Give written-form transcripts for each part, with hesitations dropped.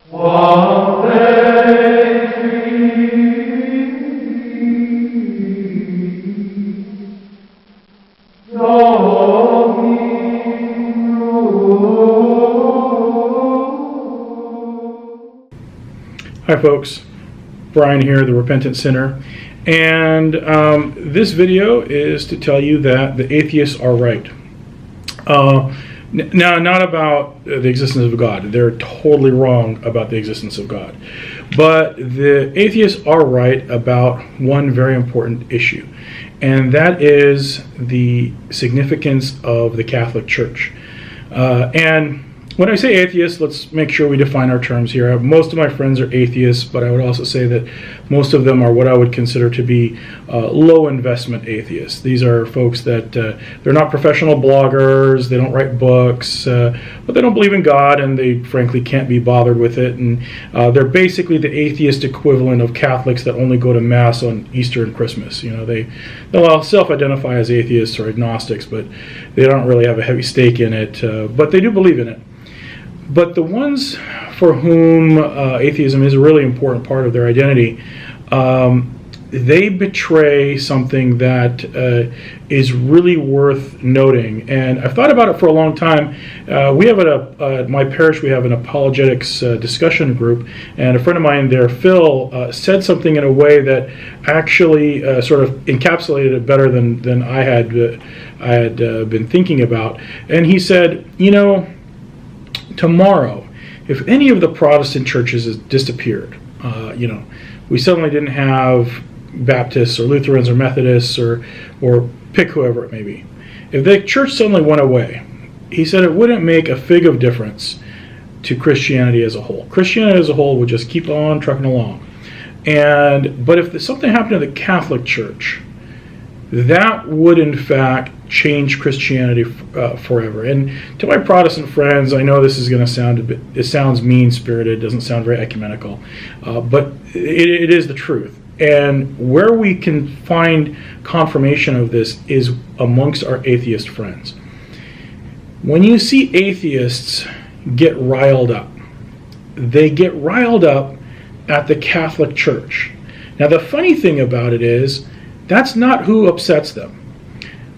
One day Hi folks, Brian here, the Repentant Sinner, and this video is to tell you that the atheists are right. Now, not about the existence of God. They're totally wrong about the existence of God. But the atheists are right about one very important issue, and that is the significance of the Catholic Church. And when I say atheists, let's make sure we define our terms here. Most of my friends are atheists, but I would also say that most of them are what I would consider to be low investment atheists. These are folks that they're not professional bloggers, they don't write books, but they don't believe in God, and they frankly can't be bothered with it. And they're basically the atheist equivalent of Catholics that only go to Mass on Easter and Christmas. You know, they'll self-identify as atheists or agnostics, but they don't really have a heavy stake in it, but they do believe in it. But the ones for whom atheism is a really important part of their identity, they betray something that is really worth noting. And I've thought about it for a long time. We have at my parish, we have an apologetics discussion group, and a friend of mine there, Phil, said something in a way that actually sort of encapsulated it better than I had been thinking about. And he said, you know, tomorrow, if any of the Protestant churches has disappeared, we suddenly didn't have Baptists or Lutherans or Methodists or pick whoever it may be. If the church suddenly went away, he said it wouldn't make a fig of difference to Christianity as a whole. Christianity as a whole would just keep on trucking along. But if something happened to the Catholic Church, that would in fact change Christianity forever. And to my Protestant friends, I know this is going to it sounds mean-spirited, doesn't sound very ecumenical, but it is the truth. And where we can find confirmation of this is amongst our atheist friends. When you see atheists get riled up, they get riled up at the Catholic Church. Now the funny thing about it is, that's not who upsets them.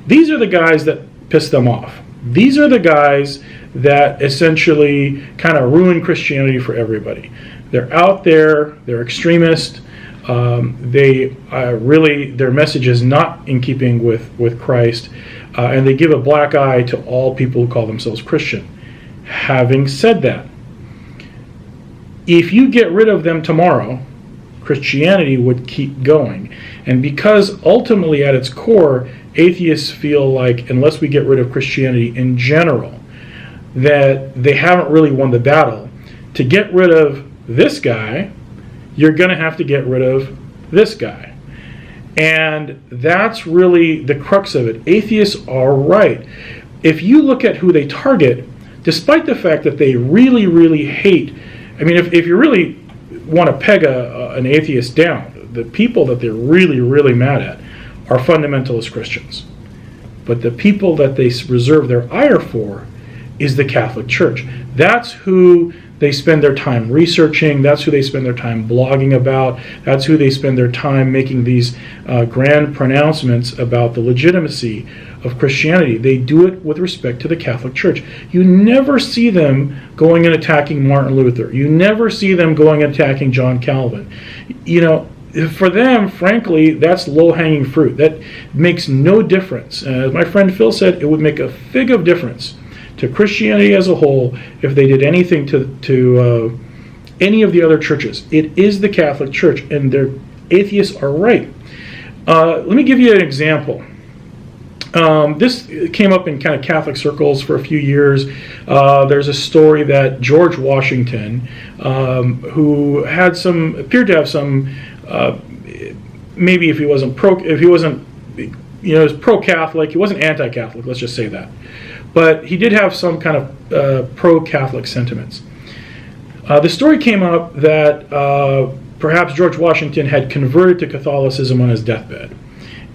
These are the guys that piss them off. These are the guys that essentially kind of ruin Christianity for everybody. They're out there, they're extremist, their message is not in keeping with Christ, and they give a black eye to all people who call themselves Christian. Having said that, if you get rid of them tomorrow, Christianity would keep going. And because ultimately at its core, atheists feel like unless we get rid of Christianity in general, that they haven't really won the battle. To get rid of this guy, you're going to have to get rid of this guy. And that's really the crux of it. Atheists are right. If you look at who they target, despite the fact that they really, really hate, I mean, if you really want to peg an atheist down, the people that they're really, really mad at are fundamentalist Christians. But the people that they reserve their ire for is the Catholic Church. That's who they spend their time researching. That's who they spend their time blogging about. That's who they spend their time making these grand pronouncements about the legitimacy of Christianity. They do it with respect to the Catholic Church. You never see them going and attacking Martin Luther. You never see them going and attacking John Calvin. You know, for them, frankly, that's low-hanging fruit. That makes no difference. As my friend Phil said, it would make a fig of difference to Christianity as a whole if they did anything to any of the other churches. It is the Catholic Church, and their atheists are right. Let me give you an example. This came up in kind of Catholic circles for a few years. There's a story that George Washington, who appeared to have some, maybe he was pro-Catholic. He wasn't anti-Catholic. Let's just say that, but he did have some kind of pro-Catholic sentiments. The story came up that perhaps George Washington had converted to Catholicism on his deathbed.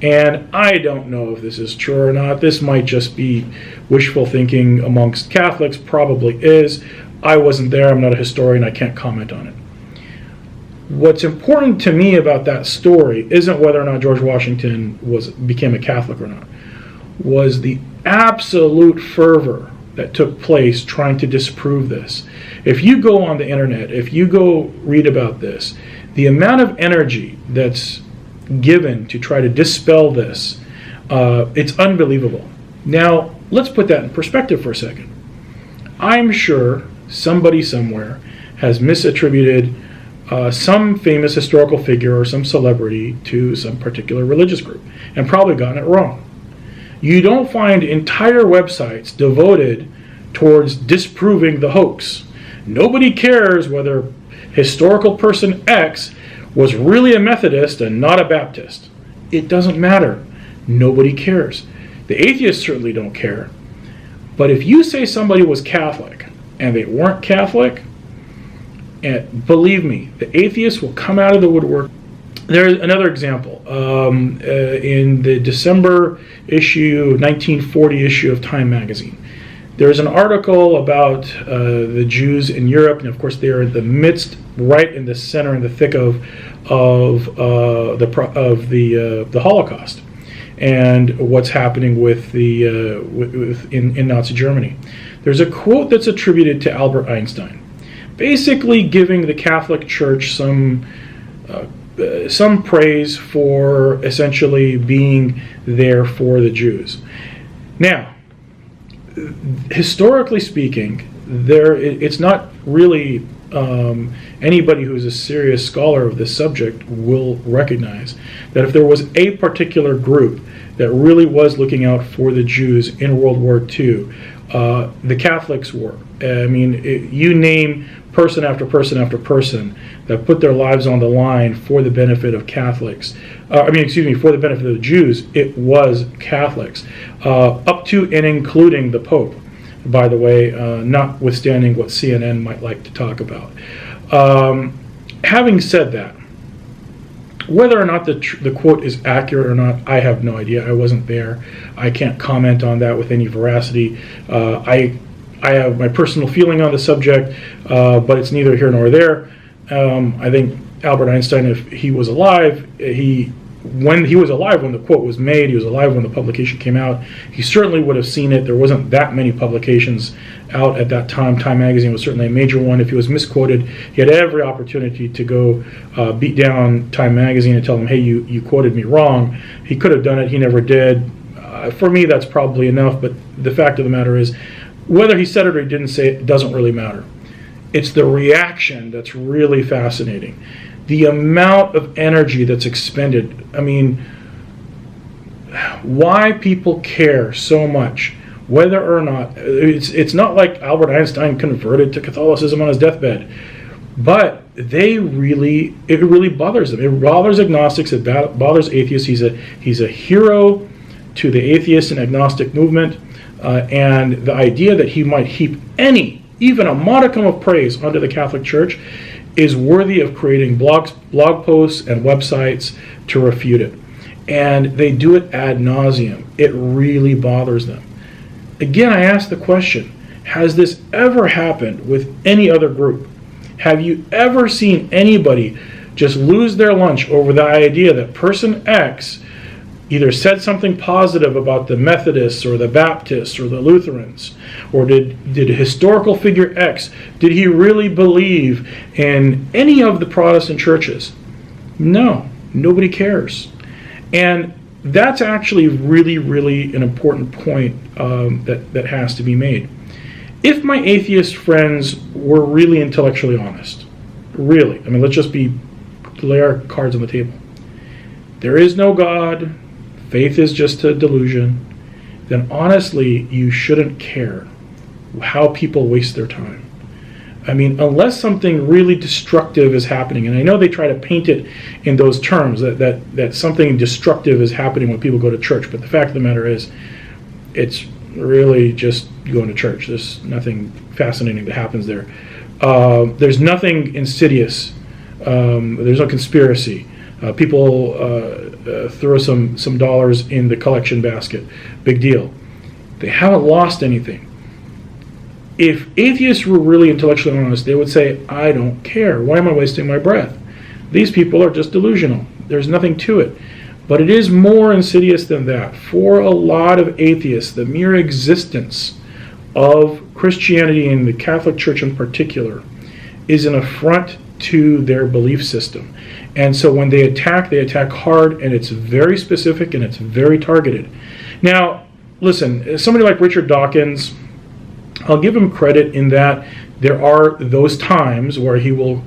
And I don't know if this is true or not. This might just be wishful thinking amongst Catholics, probably is. I wasn't there, I'm not a historian, I can't comment on it. What's important to me about that story isn't whether or not George Washington became a Catholic or not, was the absolute fervor that took place trying to disprove this. If you go on the internet, if you go read about this, the amount of energy that's given to try to dispel this, it's unbelievable. Now, let's put that in perspective for a second. I'm sure somebody somewhere has misattributed some famous historical figure or some celebrity to some particular religious group and probably gotten it wrong. You don't find entire websites devoted towards disproving the hoax. Nobody cares whether historical person X was really a Methodist and not a Baptist. It doesn't matter. Nobody cares. The atheists certainly don't care. But if you say somebody was Catholic and they weren't Catholic, and believe me, the atheists will come out of the woodwork. There's another example. In the December issue, 1940 issue of Time magazine, there's an article about the Jews in Europe, and of course they are in the midst, right in the center, in the thick of the Holocaust, and what's happening with in Nazi Germany. There's a quote that's attributed to Albert Einstein, basically giving the Catholic Church some praise for essentially being there for the Jews. Now, historically speaking, it's not really anybody who's a serious scholar of this subject will recognize that if there was a particular group that really was looking out for the Jews in World War II, the Catholics were. I mean, you name person after person after person that put their lives on the line for the benefit of Catholics. For the benefit of the Jews, it was Catholics, up to and including the Pope, by the way, notwithstanding what CNN might like to talk about. Having said that, whether or not the quote is accurate or not, I have no idea. I wasn't there. I can't comment on that with any veracity. I have my personal feeling on the subject, but it's neither here nor there. I think Albert Einstein, if he was alive, when he was alive when the quote was made, he was alive when the publication came out, he certainly would have seen it. There wasn't that many publications out at that time. Time magazine was certainly a major one. If he was misquoted, he had every opportunity to go beat down Time magazine and tell them, hey, you quoted me wrong. He could have done it. He never did. For me, that's probably enough, but the fact of the matter is, whether he said it or he didn't say it doesn't really matter. It's the reaction that's really fascinating. The amount of energy that's expended. I mean, why people care so much, whether or not, it's not like Albert Einstein converted to Catholicism on his deathbed, but it really bothers them. It bothers agnostics, it bothers atheists. He's a hero to the atheist and agnostic movement, and the idea that he might heap even a modicum of praise onto the Catholic Church is worthy of creating blog posts and websites to refute it. And they do it ad nauseum. It really bothers them. Again, I ask the question, has this ever happened with any other group? Have you ever seen anybody just lose their lunch over the idea that person X either said something positive about the Methodists or the Baptists or the Lutherans, or did historical figure X, did he really believe in any of the Protestant churches? No, nobody cares. And that's actually really, really an important point that has to be made. If my atheist friends were really intellectually honest, really, I mean, let's just lay our cards on the table. There is no God, faith is just a delusion, then honestly, you shouldn't care how people waste their time. I mean, unless something really destructive is happening, and I know they try to paint it in those terms, that something destructive is happening when people go to church, but the fact of the matter is, it's really just going to church. There's nothing fascinating that happens there. There's nothing insidious. There's no conspiracy. People throw some dollars in the collection basket. Big deal. They haven't lost anything. If atheists were really intellectually honest, they would say, I don't care. Why am I wasting my breath? These people are just delusional. There's nothing to it. But it is more insidious than that. For a lot of atheists, the mere existence of Christianity and the Catholic Church in particular is an affront to their belief system. And so when they attack hard, and it's very specific and it's very targeted. Now, listen, somebody like Richard Dawkins, I'll give him credit in that there are those times where he will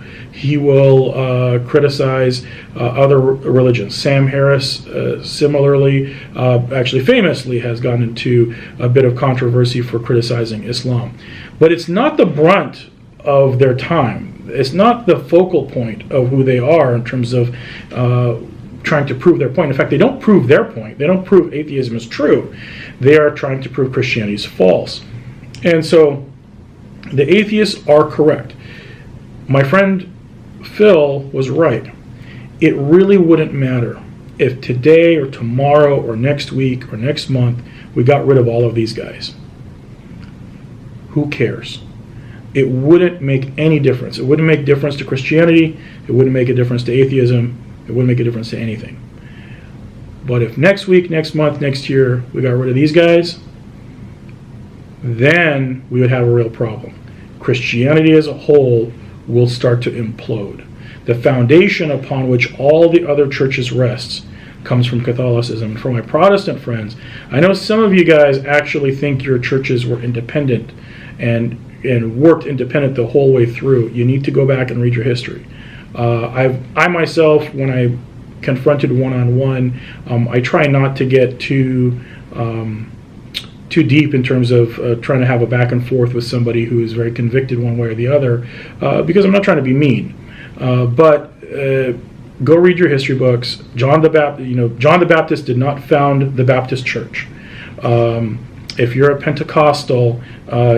criticize other religions. Sam Harris, similarly, actually famously has gone into a bit of controversy for criticizing Islam. But it's not the brunt of their time. It's not the focal point of who they are in terms of trying to prove their point. In fact, they don't prove their point. They don't prove atheism is true. They are trying to prove Christianity is false. And so the atheists are correct. My friend Phil was right. It really wouldn't matter if today or tomorrow or next week or next month we got rid of all of these guys. Who cares? It wouldn't make any difference. It wouldn't make difference to Christianity. It wouldn't make a difference to atheism. It wouldn't make a difference to anything. But if next week, next month, next year we got rid of these guys, then we would have a real problem. Christianity as a whole will start to implode. The foundation upon which all the other churches rests comes from Catholicism. And for my Protestant friends, I know some of you guys actually think your churches were independent and worked independent the whole way through. You need to go back and read your history. I myself, when I confronted one-on-one, I try not to get too deep in terms of trying to have a back and forth with somebody who is very convicted one way or the other, because I'm not trying to be mean. But go read your history books. John the Baptist did not found the Baptist Church. If you're a Pentecostal,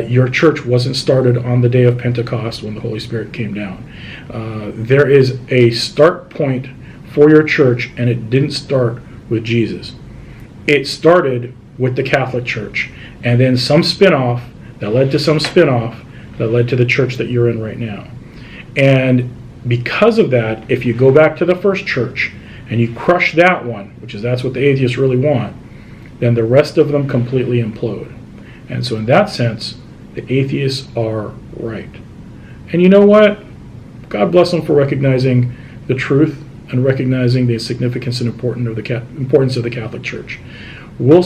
your church wasn't started on the day of Pentecost when the Holy Spirit came down. There is a start point for your church, and it didn't start with Jesus. It started with the Catholic Church, and then some spin-off that led to some spin-off that led to the church that you're in right now. And because of that, if you go back to the first church and you crush that one, that's what the atheists really want, then the rest of them completely implode. And so in that sense, the atheists are right. And you know what? God bless them for recognizing the truth and recognizing the significance and importance of the Catholic Church. We'll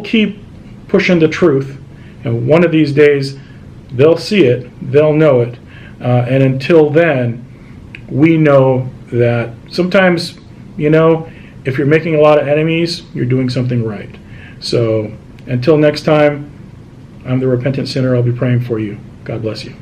keep pushing the truth, and one of these days they'll see it, they'll know it, and until then, we know that sometimes, if you're making a lot of enemies, you're doing something right. So until next time, I'm the repentant sinner. I'll be praying for you. God bless you.